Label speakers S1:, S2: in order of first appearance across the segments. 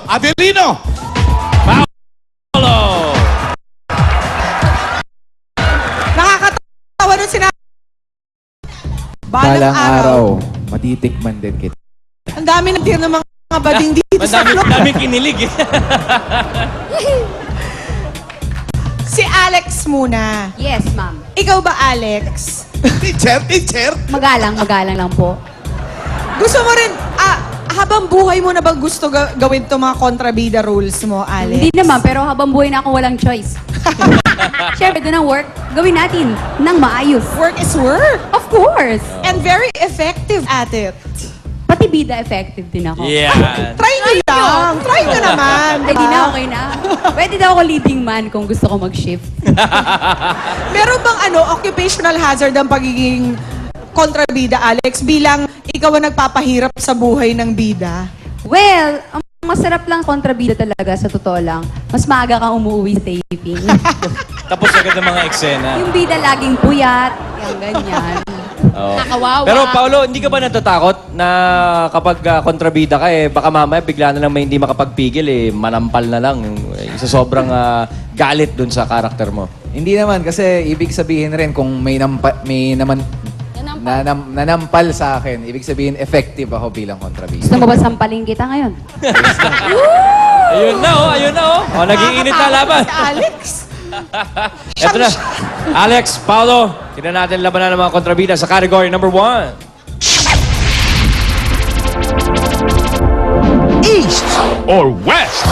S1: Avelino.
S2: Paolo.
S3: Nakakatawa nung sinabi.
S4: Balang araw, matitikman din kita.
S3: Ang dami ng tira ng mga bading dito sa
S2: Madami kinilig eh.
S3: Si Alex muna.
S5: Yes, ma'am.
S3: Ikaw ba, Alex?
S1: Teacher.
S5: Magalang lang po.
S3: Gusto mo rin, habang buhay mo na ba gusto gawin itong mga kontrabida rules mo, Alex?
S5: Hindi naman, pero habang buhay na ako walang choice. Siyempre, doon ang work, gawin natin ng maayos.
S3: Work is work.
S5: Of course.
S3: And very effective at it.
S5: Pati bida effective din ako.
S2: Yeah.
S3: Try nyo lang. Try nyo naman.
S5: Pwede na, okay na. Pwede daw ako leading man kung gusto ko mag-shift.
S3: Meron bang occupational hazard ang pagiging kontrabida, Alex, bilang ikaw ang nagpapahirap sa buhay ng bida?
S5: Well, ang masarap lang kontrabida talaga, sa totoo lang. Mas maaga kang umuwi sa taping.
S2: Tapos agad ng mga eksena.
S5: Yung bida laging puyat, yung ganyan.
S2: Oh.
S5: Nakawawa.
S2: Pero Paolo, hindi ka ba natatakot na kapag kontrabida ka baka mamaya bigla na lang may hindi makapagpigil manampal na lang sa sobrang galit dun sa karakter mo?
S4: Hindi naman, kasi ibig sabihin rin kung may nanampal sa akin, ibig sabihin effective ako bilang kontrabida.
S5: Gusto mo ba sampaling kita ngayon?
S2: Ayun na oh. Nag-iinit na laban.
S3: Si Alex.
S2: Eto na. Alex, Paolo, tignan natin labanan ng mga kontrabida sa category number 1.
S1: East or West?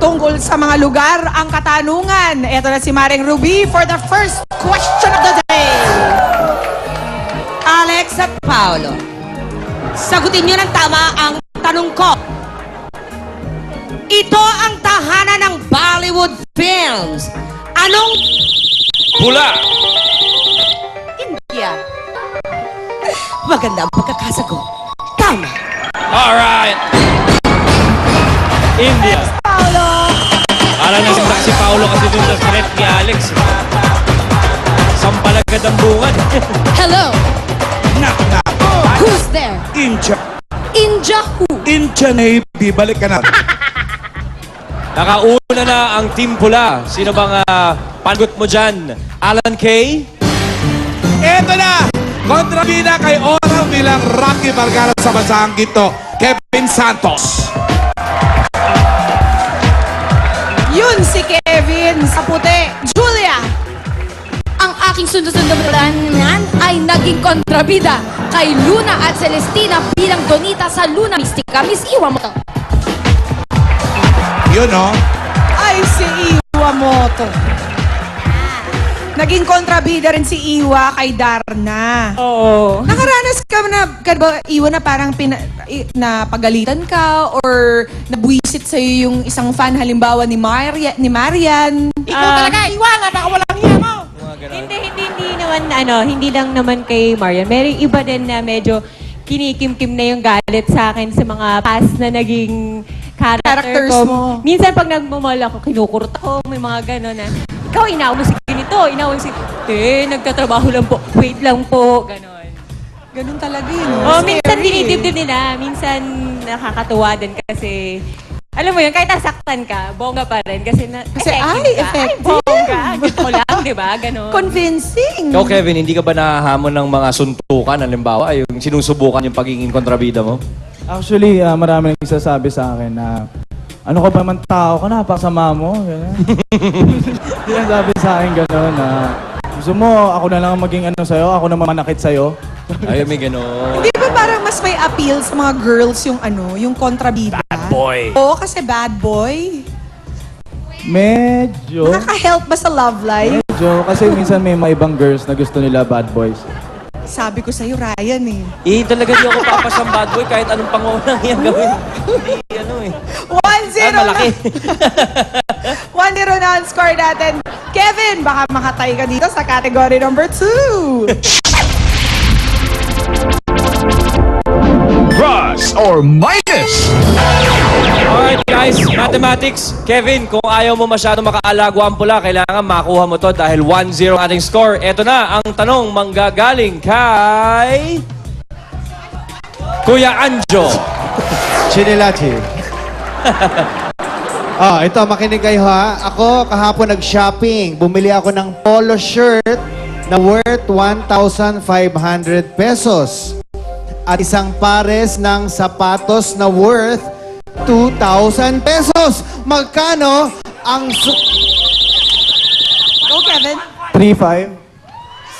S3: Tungkol sa mga lugar, ang katanungan. Ito na si Maring Ruby for the first question of the day.
S6: Alex at Paolo, sagutin niyo ng tama ang tanong ko. Ito ang tahanan ng Bollywood films. Anong
S2: Pula.
S6: India? Maganda ang pagkakasagot. Tama.
S2: Alright. India.
S3: Paolo.
S2: Alam na si Paolo kasi dun sa threat ni Alex. Sampal agad ang bungad.
S5: Hello!
S1: Knock.
S5: Who's there?
S1: India.
S5: Inja who?
S1: India Navy. Balik ka na.
S2: Nakauna na ang Team Pula. Sino bang panagot mo dyan? Alan K?
S1: Eto na. Kontrabida kay Oral bilang Rocky Vergara sa bansang gito. Kevin Santos.
S3: Yun si Kevin sa puti. Julia.
S5: Ang aking sunod-sunod ay naging kontrabida kay Luna at Celestina bilang Donita sa Luna Mystica. Miss Iwa mo to.
S1: Yun,
S3: Ay, si Iwamoto. Naging kontrabida rin si Iwa kay Darna.
S2: Oo.
S3: Nakaranas ka ba, Iwa, na parang napagalitan ka or nabuisit sa'yo yung isang fan, halimbawa ni Marian?
S6: Ikaw talaga, iwanan ako walang iya mo.
S7: Hindi lang naman kay Marian. May iba din na medyo kinikimkim na yung galit sa akin sa mga past na naging characters ko.
S3: mo.
S7: Minsan pag nagmamahal ako, kinukurot ako, may mga gano'n na, ikaw, inaawag mo si ganito, inaawag mo si, nagtatrabaho lang po, wait lang po, gano'n.
S3: Ganun talaga yun.
S7: Minsan dinidibdib nila, minsan nakakatuwa din kasi, alam mo yun, kahit nasaktan ka, bongga pa rin kasi
S3: effective.
S7: bongga, gusto mo lang, di ba? Gano'n.
S3: Convincing.
S2: Ikaw, Kevin, hindi ka ba nahahamon ng mga suntukan? Halimbawa, yung sinusubukan yung pagiging kontrabida mo?
S8: Actually, marami nagsasabi sa akin na ano ka ba man tao ka, napakasama mo. Sinasabi sa akin gano'n na gusto mo, ako na lang maging sa'yo, ako na manakit sa'yo.
S2: Ay, may gano'n.
S3: Hindi ba parang mas may appeal sa mga girls yung yung kontrabida?
S2: Bad boy.
S3: Oo, kasi bad boy.
S8: Medyo.
S3: Nakaka-help ba sa love life?
S8: Medyo. Kasi minsan may mga ibang girls na gusto nila bad boys.
S3: Sabi ko sa'yo, Ryan
S2: Talaga di ako papasang bad boy kahit anong pangunang yan gawin. Hindi,
S3: 1-0
S2: malaki.
S3: 1-0 na ang score natin. Kevin, baka makatay ka dito sa category number 2.
S1: Plus or minus?
S2: Alright guys, mathematics. Kevin, kung ayaw mo masyado makaalago ang pula, kailangan makuha mo to dahil 1-0 ating score. Eto na ang tanong manggagaling kay Kuya Anjo.
S9: Chinilachi. Ito, makinig kayo ha. Ako, kahapon nag-shopping. Bumili ako ng polo shirt na worth 1,500 pesos. At isang pares ng sapatos na worth 2,000 pesos. Magkano ang...
S3: Go, Kevin.
S8: 3-5.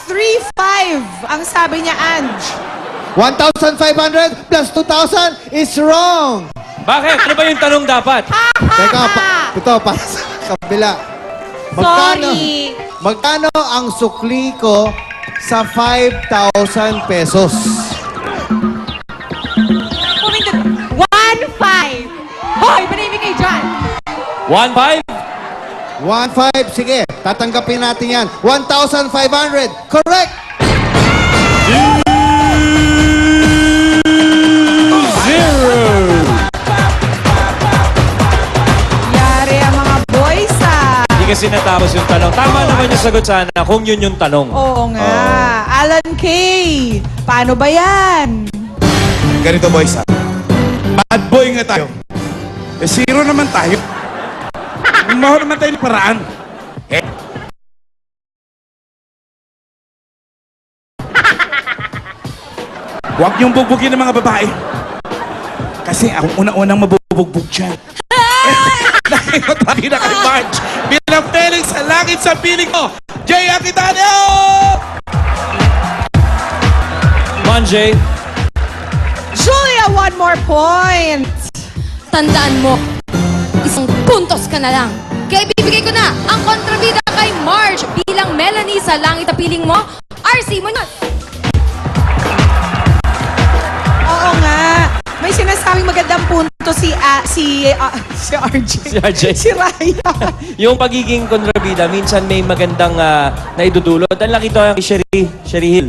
S3: 3-5 ang sabi niya, Ange.
S9: 1,500 plus 2,000 is wrong.
S2: Bakit? Ano ba yung tanong dapat?
S9: Teka, ito, para sa kabila.
S6: Sorry.
S9: Magkano ang sukli ko sa 5,000 pesos?
S6: 1,500.
S3: Hoy, panimik kayo dyan.
S2: 1-5?
S9: 1,500, sige. Tatanggapin natin yan. 1,500. Correct!
S3: Yari ang mga boys,
S2: Hindi kasi natapos yung tanong. Tama naman yung sagot sana kung yun yung tanong.
S3: Oo nga. Alan K. Paano ba yan?
S1: Ganito boys ha. Bad boy nga tayo. Zero naman tayo. Mahal naman tayo ng paraan. Huwag niyong bugbugin ng mga babae. Kasi ako una-unang mabubugbog dyan. Dahil matagi na kay Marge. Bilang Felix sa langit sa piling ko. Jay Aquitano!
S2: Manjay,
S3: Julia, one more point.
S5: Tandaan mo, isang puntos ka na lang. Kaya ibibigay ko na ang kontrabida kay Marge bilang Melanie sa langit na piling mo, RC Munoz.
S3: Oo nga. May sinasabing magandang punto si RJ.
S2: Si RJ.
S3: Si Raya.
S2: yung pagiging kontrabida, minsan may magandang naidudulot. Ang laki ito kay Sherry Hill.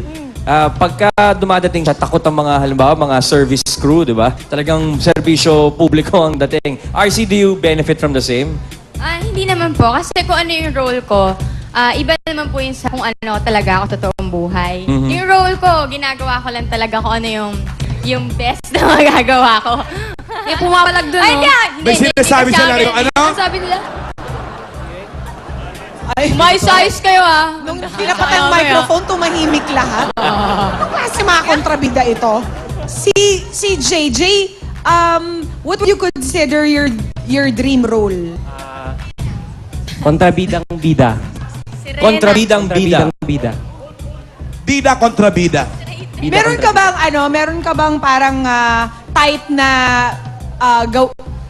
S2: Pagka dumadating siya, takot ang mga, halimbawa, mga service crew, di ba? Talagang serbisyo publiko ang dating. RC, do you benefit from the same?
S10: Hindi naman po. Kasi kung ano yung role ko, iba naman po yun sa kung ano talaga ako totoong buhay.
S2: Mhm.
S10: Yung role ko, ginagawa ko lang talaga kung ano yung best na magagawa ko.
S5: May pumapalag dun,
S10: Ay,
S5: no?
S10: hindi.
S1: May sinasabi
S10: Hindi
S1: sila
S10: kasi
S1: rin,
S10: akin.
S1: ano?
S10: Ang sabi nila,
S5: May size kayo, ah.
S3: Nung pinapatay ang microphone, tumahimik lahat. Anong klase mga kontrabida ito? Si JJ, what would you consider your dream role?
S11: Kontrabidang bida.
S10: si Rena.
S2: Kontrabidang bida.
S11: Bida.
S1: Bida kontra bida.
S3: Meron ka bang parang type na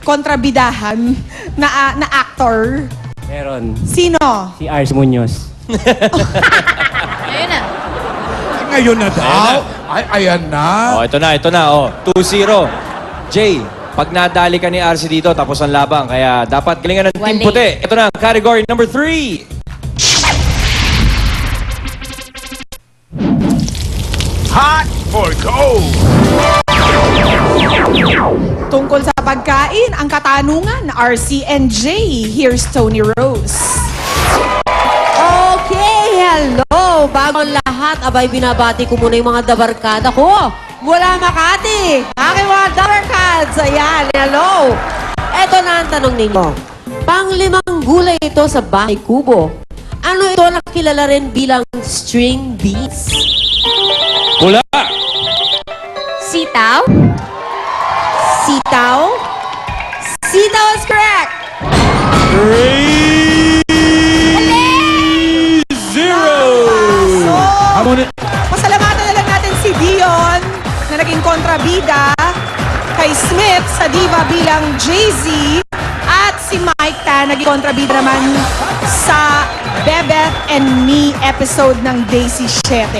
S3: kontrabidahan na actor?
S11: Meron.
S3: Sino?
S11: Si Ars Munoz.
S10: Ayun na.
S1: Ngayon na daw. Ay, ayan na.
S2: Ito na. 2-0. Jay, pag nadali ka ni RC dito, tapos ang labang. Kaya dapat galingan ng Team
S10: Wali.
S2: Puti. Ito na, category number 3.
S1: Hot or cold?
S3: Tungkol sa pagkain, ang katanungan, RC and J. Here's Tony Rose.
S6: Okay, hello. Bago ang lahat, abay binabati ko muna yung mga dabarkada ko. Mula Makati, aking mga dabarkads. Ayan, hello. Eto na ang tanong ninyo. Panglimang gulay ito sa bahay kubo. Ano ito na kilala rin bilang string beans?
S2: Pula.
S10: Sitaw?
S6: Sitaw? Sitaw is correct.
S2: 3-0.
S3: Pasalamatan na lang natin si Dion na naging kontrabida, kay Smith sa diva bilang Jay-Z, at si Mike Tan naging kontrabida naman sa Bebeth and Me episode ng Daisy 7.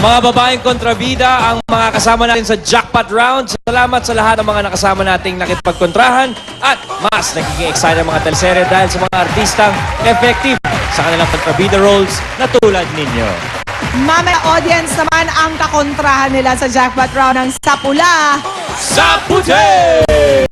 S2: Mga babaeng kontrabida, ang mga kasama natin sa Jackpot Round. Salamat sa lahat ng mga nakasama nating nakipagkontrahan at mas nagiging excited ang mga teleserye dahil sa mga artistang effective sa kanilang kontrabida roles na tulad ninyo.
S3: Mamaya audience naman ang kakontrahan nila sa Jackpot Round ng Sapula.
S2: Sa Puti!